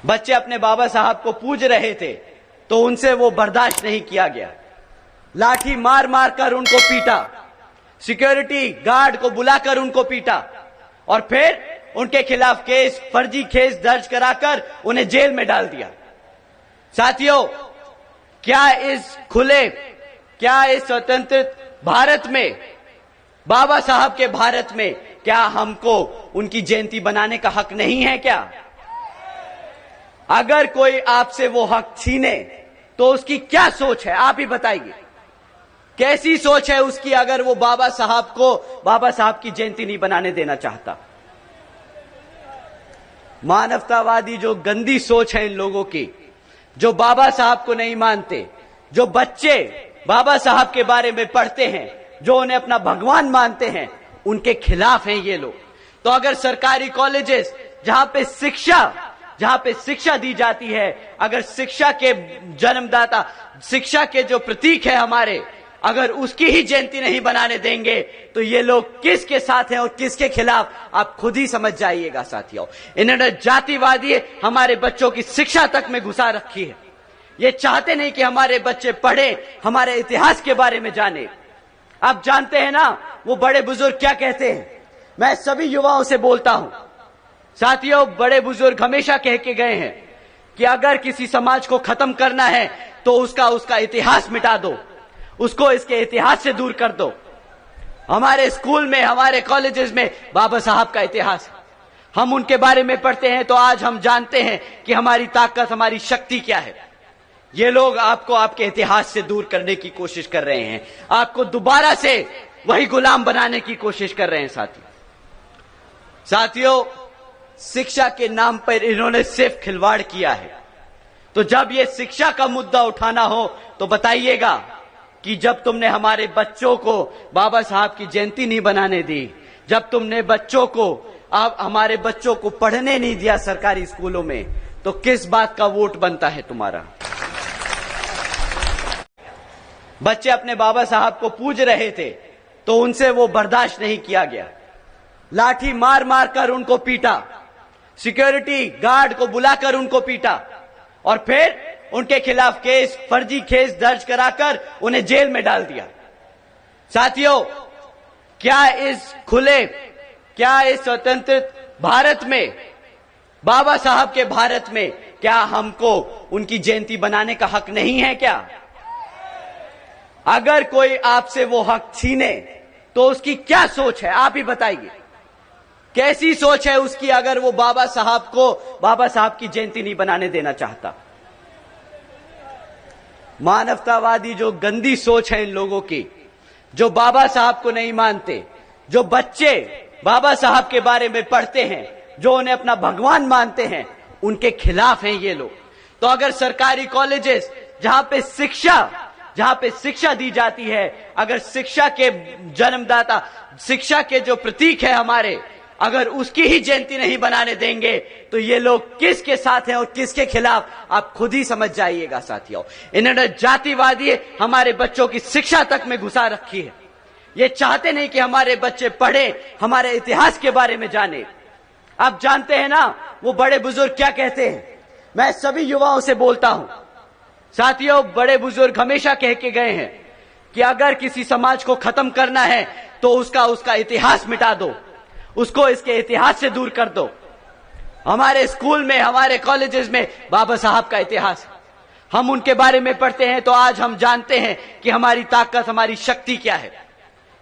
बच्चे अपने बाबा साहब को पूज रहे थे तो उनसे वो बर्दाश्त नहीं किया गया। लाठी मार मार कर उनको पीटा, सिक्योरिटी गार्ड को बुलाकर उनको पीटा और फिर उनके खिलाफ केस, फर्जी केस दर्ज कराकर उन्हें जेल में डाल दिया। साथियों, क्या इस स्वतंत्र भारत में, बाबा साहब के भारत में, क्या हमको उनकी जयंती बनाने का हक नहीं है क्या? अगर कोई आपसे वो हक छीने तो उसकी क्या सोच है, आप ही बताइए। कैसी सोच है उसकी अगर वो बाबा साहब की जयंती नहीं बनाने देना चाहता? मानवतावादी जो गंदी सोच है इन लोगों की, जो बाबा साहब को नहीं मानते, जो बच्चे बाबा साहब के बारे में पढ़ते हैं, जो उन्हें अपना भगवान मानते हैं, उनके खिलाफ हैं ये लोग। तो अगर सरकारी कॉलेजेस जहां पे शिक्षा दी जाती है, अगर शिक्षा के जन्मदाता, शिक्षा के जो प्रतीक है हमारे, अगर उसकी ही जयंती नहीं बनाने देंगे तो ये लोग किसके साथ हैं और किसके खिलाफ, आप खुद ही समझ जाइएगा साथियों। इन्होंने जातिवादी हमारे बच्चों की शिक्षा तक में घुसा रखी है। ये चाहते नहीं कि हमारे बच्चे पढ़े, हमारे इतिहास के बारे में जाने। आप जानते हैं ना वो बड़े बुजुर्ग क्या कहते हैं? मैं सभी युवाओं से बोलता हूं साथियों, बड़े बुजुर्ग हमेशा कह के गए हैं कि अगर किसी समाज को खत्म करना है तो उसका इतिहास मिटा दो, उसको इसके इतिहास से दूर कर दो। हमारे स्कूल में, हमारे कॉलेजेस में बाबा साहब का इतिहास है, हम उनके बारे में पढ़ते हैं तो आज हम जानते हैं कि हमारी ताकत, हमारी शक्ति क्या है। ये लोग आपको आपके इतिहास से दूर करने की कोशिश कर रहे हैं, आपको दोबारा से वही गुलाम बनाने की कोशिश कर रहे हैं साथियों, शिक्षा के नाम पर इन्होंने सिर्फ खिलवाड़ किया है। तो जब ये शिक्षा का मुद्दा उठाना हो तो बताइएगा कि जब तुमने हमारे बच्चों को बाबा साहब की जयंती नहीं बनाने दी, जब तुमने हमारे बच्चों को पढ़ने नहीं दिया सरकारी स्कूलों में, तो किस बात का वोट बनता है तुम्हारा? बच्चे अपने बाबा साहब को पूज रहे थे तो उनसे वो बर्दाश्त नहीं किया गया। लाठी मार मार कर उनको पीटा, सिक्योरिटी गार्ड को बुलाकर उनको पीटा और फिर उनके खिलाफ केस, फर्जी केस दर्ज कराकर उन्हें जेल में डाल दिया। साथियों, क्या इस स्वतंत्र भारत में, बाबा साहब के भारत में, क्या हमको उनकी जयंती बनाने का हक नहीं है क्या? अगर कोई आपसे वो हक छीने तो उसकी क्या सोच है, आप ही बताइए। कैसी सोच है उसकी अगर वो बाबा साहब की जयंती नहीं बनाने देना चाहता? मानवतावादी जो गंदी सोच है इन लोगों की, जो बाबा साहब को नहीं मानते, जो बच्चे बाबा साहब के बारे में पढ़ते हैं, जो उन्हें अपना भगवान मानते हैं, उनके खिलाफ हैं ये लोग। तो अगर सरकारी कॉलेजेस जहां पे शिक्षा दी जाती है, अगर शिक्षा के जन्मदाता, शिक्षा के जो प्रतीक है हमारे, अगर उसकी ही जयंती नहीं बनाने देंगे तो ये लोग किसके साथ हैं और किसके खिलाफ, आप खुद ही समझ जाइएगा साथियों। इन्होंने जातिवादी हमारे बच्चों की शिक्षा तक में घुसा रखी है। ये चाहते नहीं कि हमारे बच्चे पढ़े, हमारे इतिहास के बारे में जाने। आप जानते हैं ना वो बड़े बुजुर्ग क्या कहते हैं? मैं सभी युवाओं से बोलता हूं साथियों, बड़े बुजुर्ग हमेशा कह के गए हैं कि अगर किसी समाज को खत्म करना है तो उसका इतिहास मिटा दो, उसको इसके इतिहास से दूर कर दो। हमारे स्कूल में, हमारे कॉलेजेस में बाबा साहब का इतिहास है, हम उनके बारे में पढ़ते हैं तो आज हम जानते हैं कि हमारी ताकत, हमारी शक्ति क्या है।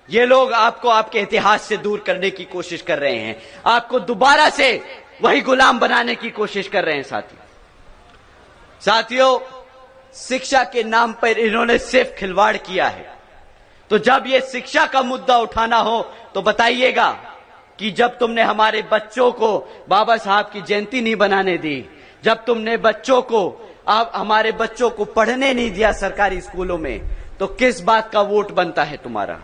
ये लोग आपको आपके इतिहास से दूर करने की कोशिश कर रहे हैं, आपको दोबारा से वही गुलाम बनाने की कोशिश कर रहे हैं साथियों, शिक्षा के नाम पर इन्होंने सिर्फ खिलवाड़ किया है। तो जब ये शिक्षा का मुद्दा उठाना हो तो बताइएगा कि जब तुमने हमारे बच्चों को बाबा साहब की जयंती नहीं बनाने दी, जब तुमने हमारे बच्चों को पढ़ने नहीं दिया सरकारी स्कूलों में, तो किस बात का वोट बनता है तुम्हारा?